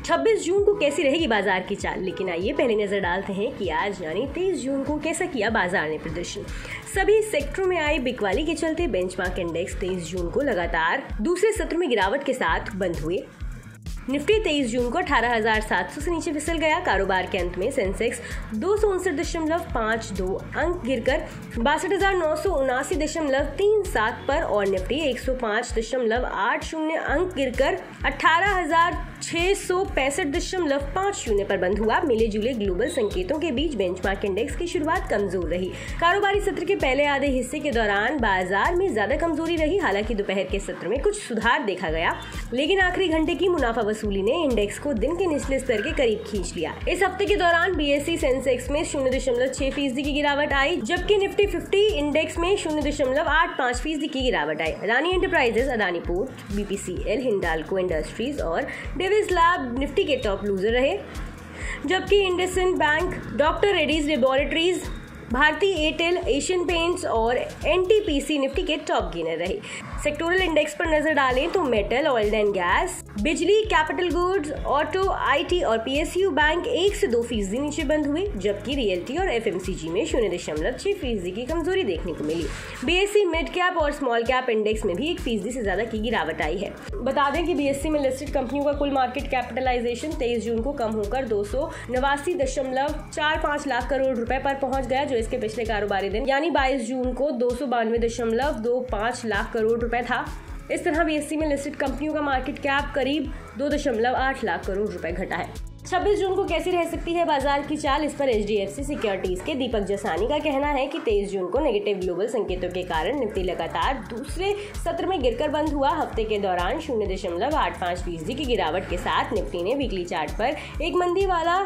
26 जून को कैसी रहेगी बाजार की चाल, लेकिन आइए पहले नजर डालते हैं कि आज यानी 23 जून को कैसा किया बाजार ने प्रदर्शन। सभी सेक्टरों में आई बिकवाली के चलते बेंचमार्क इंडेक्स 23 जून को लगातार दूसरे सत्र में गिरावट के साथ बंद हुए। निफ्टी 23 जून को 18,700 से नीचे फिसल गया। कारोबार के अंत में सेंसेक्स 259.52 अंक गिरकर 62,979.37 पर और निफ्टी 105.80 अंक गिरकर 18,665.50 पर बंद हुआ। मिले जुले ग्लोबल संकेतों के बीच बेंचमार्क इंडेक्स की शुरुआत कमजोर रही। कारोबारी सत्र के पहले आधे हिस्से के दौरान बाजार में ज्यादा कमजोरी रही। हालांकि दोपहर के सत्र में कुछ सुधार देखा गया, लेकिन आखिरी घंटे की मुनाफा वसूली ने इंडेक्स को दिन के निचले स्तर के करीब खींच लिया। इस हफ्ते के दौरान बीएसई सेंसेक्स में 0.6% की गिरावट आई, जबकि निफ्टी 50 इंडेक्स में 0.85% की गिरावट आई। Adani enterprises, Adani port, BPCL, Hindalco industries और डेविस लैब निफ्टी के टॉप लूजर रहे, जबकि IndusInd bank, doctor Reddy's laboratories, Bharti Airtel, Asian Paints और एनटीपीसी निफ्टी के टॉप गेनर रहे। सेक्टोरल इंडेक्स पर नजर डालें तो मेटल, ऑयल एंड गैस, बिजली, कैपिटल गुड्स, ऑटो, आईटी और पीएसयू बैंक 1 से 2% नीचे बंद हुए, जबकि रियल्टी और एफएमसीजी में 0.6% की कमजोरी देखने को मिली। बीएसई मिड कैप और स्मॉल कैप इंडेक्स में भी 1% से ज्यादा की गिरावट आई है। बता दें कि बीएसई में लिस्टेड कंपनियों का कुल मार्केट कैपिटलाइजेशन 23 जून को कम होकर 289.45 लाख करोड़ रुपए पर पहुंच गया, जो इसके पिछले कारोबारी दिन यानी 22 जून को 292.25 लाख करोड़ रुपए था। इस तरह बीएसई में लिस्टेड कंपनियों का मार्केट कैप करीब 2.8 लाख करोड़ रुपए घटा है। 26 जून को कैसी रह सकती है बाजार की चाल, इस पर एचडीएफसी सिक्योरिटीज के दीपक जसानी का कहना है कि 23 जून को नेगेटिव ग्लोबल संकेतों के कारण निफ्टी लगातार दूसरे सत्र में गिरकर बंद हुआ। हफ्ते के दौरान 0.85% की गिरावट के साथ निफ्टी ने वीकली चार्ट पर एक मंदी वाला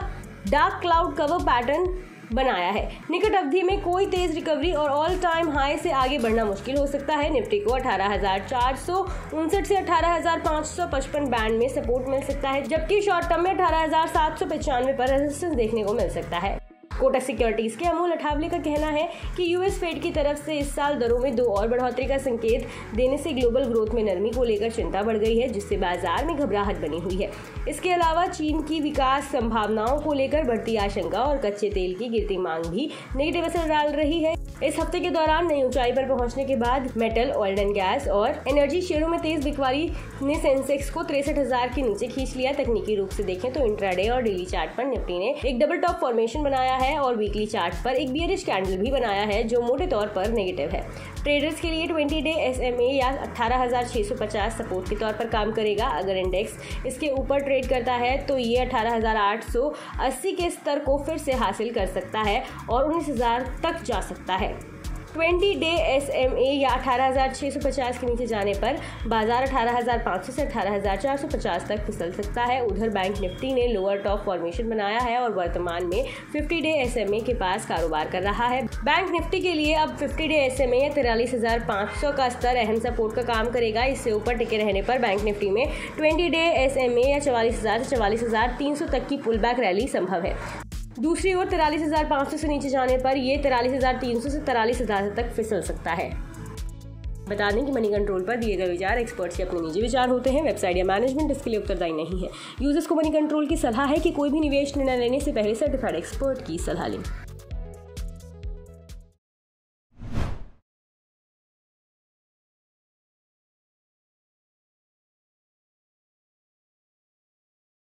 डार्क क्लाउड कवर पैटर्न बनाया है। निकट अवधि में कोई तेज रिकवरी और ऑल टाइम हाई से आगे बढ़ना मुश्किल हो सकता है। निफ्टी को 18,459 से 18,555 बैंड में सपोर्ट मिल सकता है, जबकि शॉर्ट टर्म में 18,795 पर रेजिस्टेंस देखने को मिल सकता है। कोटक सिक्योरिटीज के अमोल अठावले का कहना है कि यूएस फेड की तरफ से इस साल दरों में 2 और बढ़ोतरी का संकेत देने से ग्लोबल ग्रोथ में नरमी को लेकर चिंता बढ़ गई है, जिससे बाजार में घबराहट बनी हुई है। इसके अलावा चीन की विकास संभावनाओं को लेकर बढ़ती आशंका और कच्चे तेल की गिरती मांग भी नेगेटिव असर डाल रही है। इस हफ्ते के दौरान नई ऊंचाई पर पहुंचने के बाद मेटल, ऑयल एंड गैस और एनर्जी शेयरों में तेज बिकवाली ने सेंसेक्स को 63,000 के नीचे खींच लिया। तकनीकी रूप से देखें तो इंट्राडे और डेली चार्ट पर निफ्टी ने एक डबल टॉप फॉर्मेशन बनाया है और वीकली चार्ट पर एक बियरिश कैंडल भी बनाया है, जो मोटे तौर पर नेगेटिव है। ट्रेडर्स के लिए 20 डे SMA या 18,650 सपोर्ट के तौर पर काम करेगा। अगर इंडेक्स इसके ऊपर ट्रेड करता है तो ये 18,880 के स्तर को फिर से हासिल कर सकता है और 19,000 तक जा सकता है। 20 डे SMA या 18,650 के नीचे जाने पर बाजार 18,500 से 18,450 तक फिसल सकता है। उधर बैंक निफ्टी ने लोअर टॉप फॉर्मेशन बनाया है और वर्तमान में 50 डे SMA के पास कारोबार कर रहा है। बैंक निफ्टी के लिए अब 50 डे SMA या 43,500 का स्तर अहम सपोर्ट का काम करेगा। इससे ऊपर टिके रहने पर बैंक निफ्टी में 20 डे SMA या 44,000 से 44,300 तक की पुल बैक रैली संभव है। दूसरी ओर 43,500 से नीचे जाने पर यह 43,300 से 43,000 तक फिसल सकता है। बता दें कि मनी कंट्रोल पर दिए गए विचार एक्सपर्ट्स के अपने निजी विचार होते हैं। वेबसाइट या मैनेजमेंट इसके लिए उत्तरदायी नहीं है। यूजर्स को मनी कंट्रोल की सलाह है कि कोई भी निवेश निर्णय लेने से पहले सर्टिफाइड एक्सपर्ट की सलाह लें।